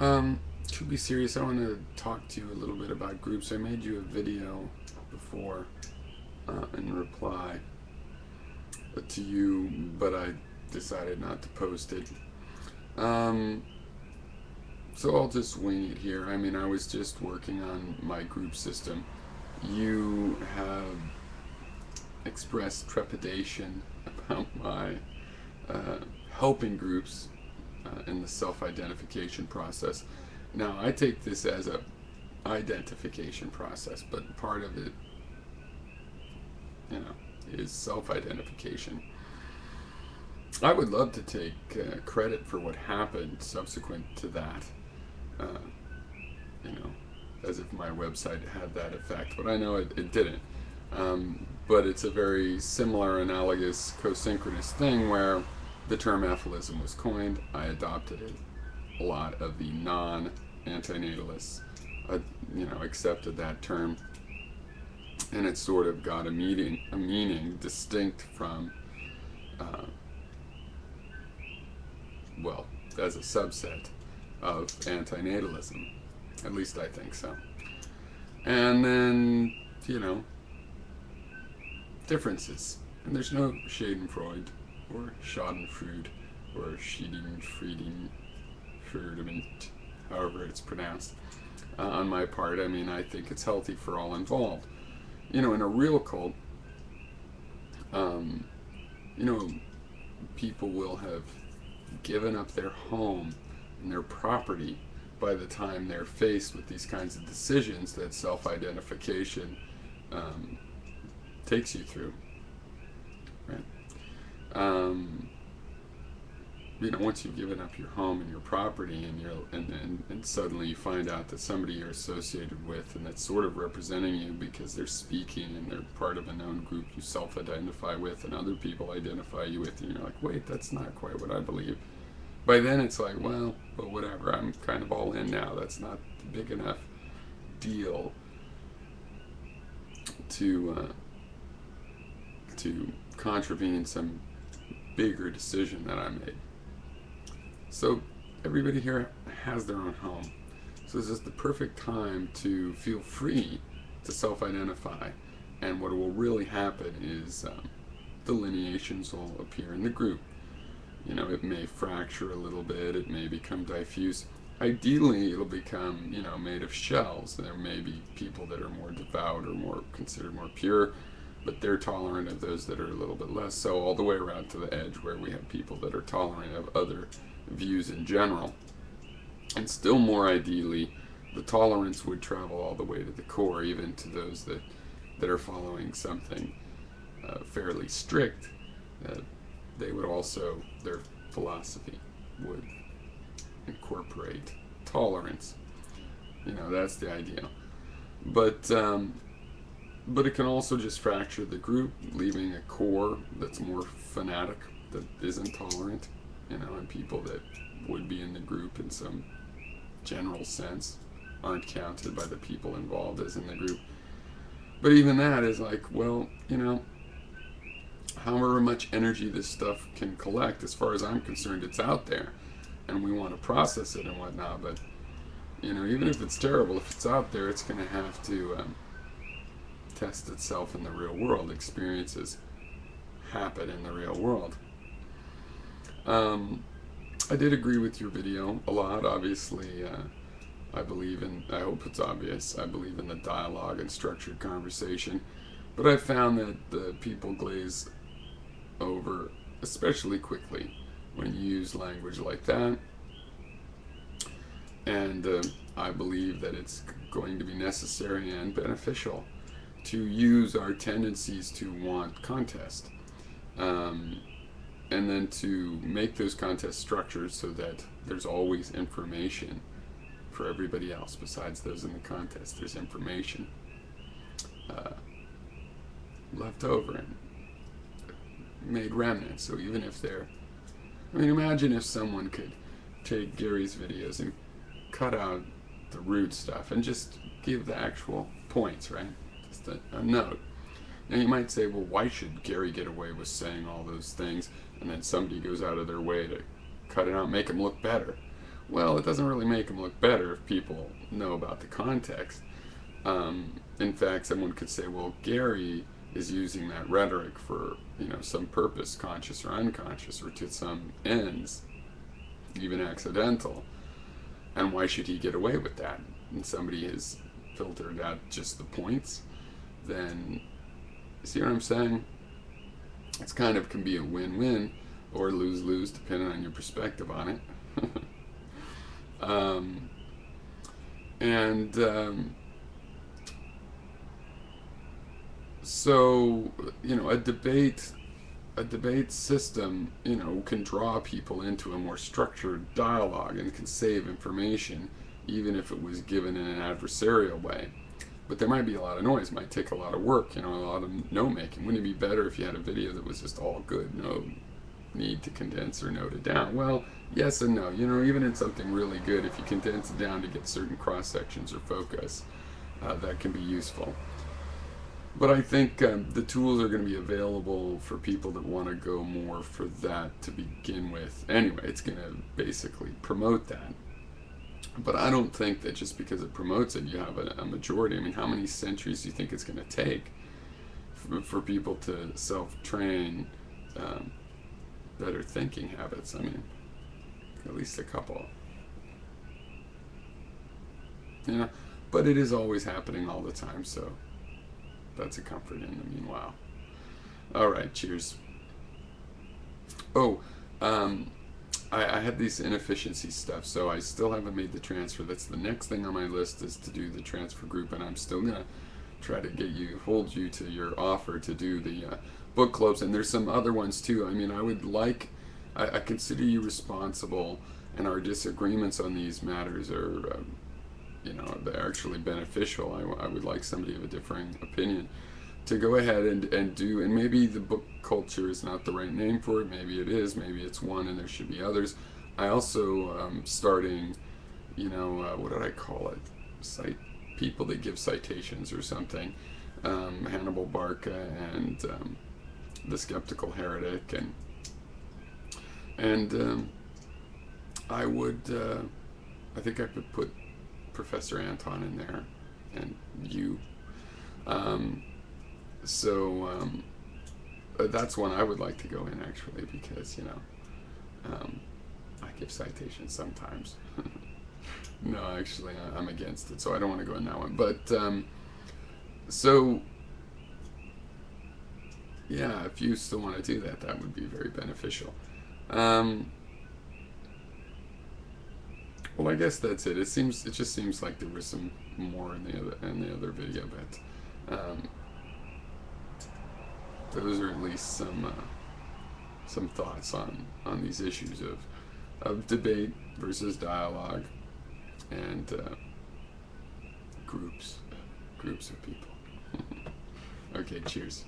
To be serious, I want to talk to you a little bit about groups. I made you a video before in reply to you, but I decided not to post it. Um, so I'll just wing it here. I mean, I was just working on my group system. You have expressed trepidation about my helping groups in the self-identification process. Now, I take this as a identification process, but part of it, is self-identification. I would love to take credit for what happened subsequent to that, uh, you know, as if my website had that effect, but I know it didn't. But it's a very similar, analogous, co-synchronous thing where the term apholism was coined. I adopted it. A lot of the non-antinatalists, accepted that term, and it sort of got a meaning distinct from, as a subset of antinatalism. At least I think so. And then, differences. And there's no Schadenfreude or Schadenfreude or Schadenfrieden, however it's pronounced, on my part. I mean, I think it's healthy for all involved. In a real cult, people will have given up their home and their property by the time they're faced with these kinds of decisions that self-identification takes you through. Right? Once you've given up your home and your property, and suddenly you find out that somebody you're associated with and that's sort of representing you because they're speaking and they're part of a known group you self-identify with and other people identify you with, and you're like, wait, that's not quite what I believe. By then it's like, well, but whatever, I'm kind of all in now. That's not a big enough deal to contravene some bigger decision that I made. So everybody here has their own home. So this is the perfect time to feel free to self-identify. And what will really happen is delineations will appear in the group. It may fracture a little bit. It may become diffuse. Ideally, it'll become, made of shells. There may be people that are more devout or more considered more pure, but they're tolerant of those that are a little bit less so, all the way around to the edge where we have people that are tolerant of other views in general. And still more ideally, the tolerance would travel all the way to the core, even to those that are following something fairly strict. They would also, their philosophy would incorporate tolerance. That's the ideal. But it can also just fracture the group, leaving a core that's more fanatic, that isn't tolerant, and people that would be in the group in some general sense aren't counted by the people involved as in the group. But even that is like, well, however much energy this stuff can collect, as far as I'm concerned, it's out there, and we want to process it and whatnot. But even if it's terrible, if it's out there, it's going to have to test itself in the real world. Experiences happen in the real world. I did agree with your video a lot. Obviously, I hope it's obvious, I believe in the dialogue and structured conversation. But I found that the people glaze over especially quickly when you use language like that. And I believe that it's going to be necessary and beneficial to use our tendencies to want contest. And then to make those contests structured so that there's always information for everybody else besides those in the contest. There's information left over and made remnants. So even if imagine if someone could take Gary's videos and cut out the rude stuff and just give the actual points, right? Just a note. Now you might say, well, why should Gary get away with saying all those things, and then somebody goes out of their way to cut it out, make him look better? Well, it doesn't really make them look better if people know about the context. In fact, someone could say, well, Gary is using that rhetoric for, some purpose, conscious or unconscious, or to some ends, even accidental. And why should he get away with that? And somebody has filtered out just the points. Then, see what I'm saying? It's kind of can be a win-win or lose-lose depending on your perspective on it. And so, a debate system, can draw people into a more structured dialogue and can save information, even if it was given in an adversarial way. But there might be a lot of noise, might take a lot of work, a lot of note making. Wouldn't it be better if you had a video that was just all good, no need to condense or note it down? Well, yes and no. Even in something really good, if you condense it down to get certain cross sections or focus, that can be useful. But I think the tools are going to be available for people that want to go more for that to begin with. Anyway, it's going to basically promote that. But I don't think that just because it promotes it, you have a majority. I mean, how many centuries do you think it's going to take for people to self-train better thinking habits? I mean, at least a couple. But it is always happening all the time, so that's a comfort in the meanwhile. All right, cheers. Oh, I had these inefficiency stuff, so I still haven't made the transfer. That's the next thing on my list, is to do the transfer group, and I'm still gonna try to hold you to your offer to do the book clubs, and there's some other ones too. I mean, I consider you responsible, and our disagreements on these matters are, they're actually beneficial. I would like somebody of a differing opinion to go ahead and do, and maybe the book culture is not the right name for it, maybe it is, maybe it's one and there should be others. I also starting, what did I call it? People that give citations or something. Hannibal Barca and The Skeptical Heretic, and I would, I think I could put Professor Anton in there, and you. That's one I would like to go in, actually, because I give citations sometimes. No, actually, I'm against it, so I don't want to go in that one. But yeah, if you still want to do that, that would be very beneficial. Well, I guess that's it. It just seems like there was some more in the other video, but those are at least some thoughts on these issues of debate versus dialogue and groups of people. Okay, cheers.